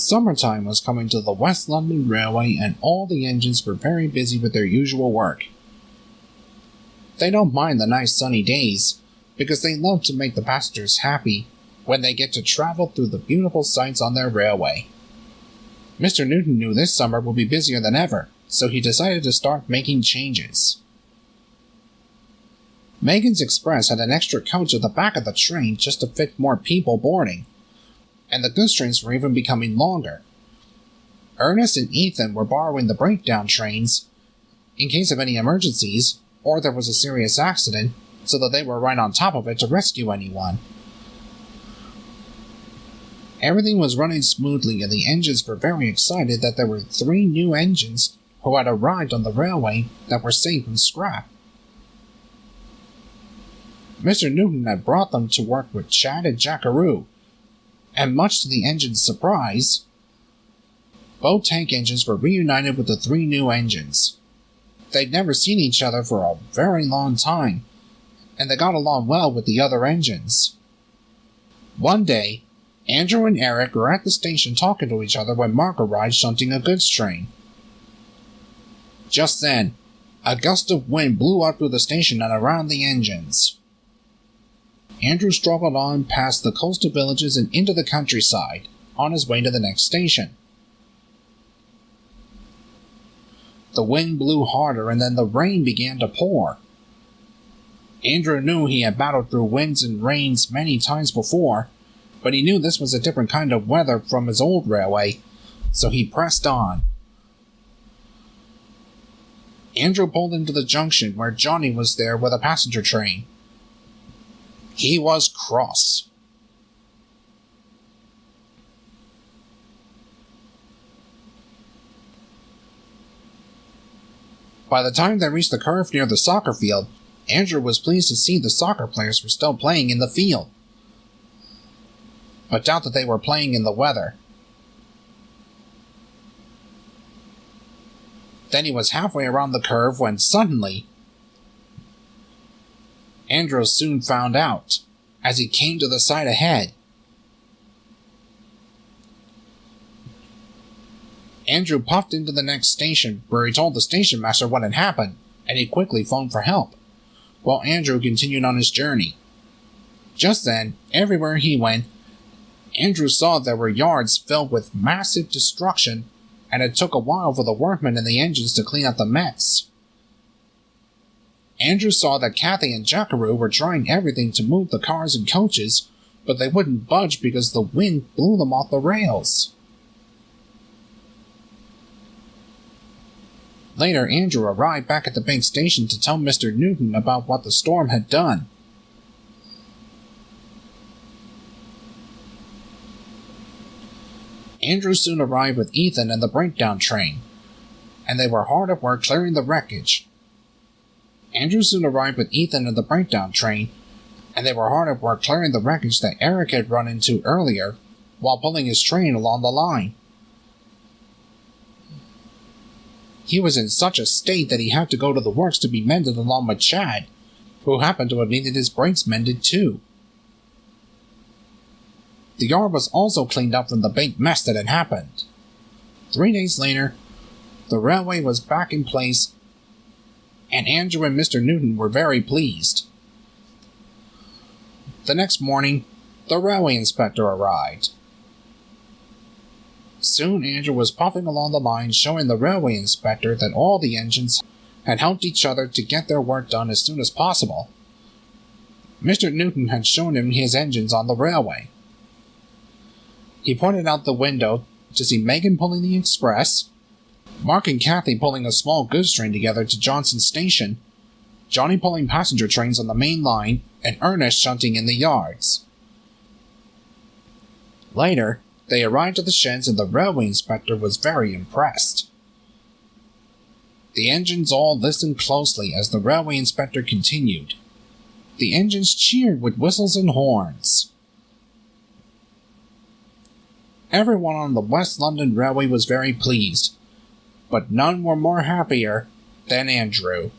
Summertime was coming to the West London Railway, and all the engines were very busy with their usual work. They don't mind the nice sunny days, because they love to make the passengers happy when they get to travel through the beautiful sights on their railway. Mr. Newton knew this summer would be busier than ever, so he decided to start making changes. Megan's Express had an extra coach at the back of the train just to fit more people boarding, and the goods trains were even becoming longer. Ernest and Ethan were borrowing the breakdown trains in case of any emergencies or there was a serious accident, so that they were right on top of it to rescue anyone. Everything was running smoothly, and the engines were very excited that there were 3 new engines who had arrived on the railway that were safe from scrap. Mr. Newton had brought them to work with Chad and Jackaroo, and much to the engine's surprise, both tank engines were reunited with the 3 new engines. They'd never seen each other for a very long time, and they got along well with the other engines. One day, Andrew and Eric were at the station talking to each other when Mark arrived shunting a goods train. Just then, a gust of wind blew up through the station and around the engines. Andrew struggled on past the coastal villages and into the countryside, on his way to the next station. The wind blew harder, and then the rain began to pour. Andrew knew he had battled through winds and rains many times before, but he knew this was a different kind of weather from his old railway, so he pressed on. Andrew pulled into the junction where Johnny was there with a passenger train. He was cross. By the time they reached the curve near the soccer field, Andrew was pleased to see the soccer players were still playing in the field, but doubt that they were playing in the weather. Then he was halfway around the curve when suddenly, Andrew soon found out, as he came to the side ahead. Andrew puffed into the next station, where he told the station master what had happened, and he quickly phoned for help, while Andrew continued on his journey. Just then, everywhere he went, Andrew saw there were yards filled with massive destruction, and it took a while for the workmen and the engines to clean up the mess. Andrew saw that Kathy and Jackaroo were trying everything to move the cars and coaches, but they wouldn't budge because the wind blew them off the rails. Later, Andrew arrived back at the big station to tell Mr. Newton about what the storm had done. Andrew soon arrived with Ethan and the breakdown train, and they were hard at work clearing the wreckage. Andrew soon arrived with Ethan and the breakdown train, and they were hard at work clearing the wreckage that Eric had run into earlier while pulling his train along the line. He was in such a state that he had to go to the works to be mended along with Chad, who happened to have needed his brakes mended too. The yard was also cleaned up from the big mess that had happened. 3 days later, the railway was back in place, and Andrew and Mr. Newton were very pleased. The next morning, the railway inspector arrived. Soon Andrew was puffing along the line, showing the railway inspector that all the engines had helped each other to get their work done as soon as possible. Mr. Newton had shown him his engines on the railway. He pointed out the window to see Megan pulling the express, Mark and Kathy pulling a small goods train together to Johnson Station, Johnny pulling passenger trains on the main line, and Ernest shunting in the yards. Later, they arrived at the sheds, and the railway inspector was very impressed. The engines all listened closely as the railway inspector continued. The engines cheered with whistles and horns. Everyone on the West London Railway was very pleased, but none were more happier than Andrew.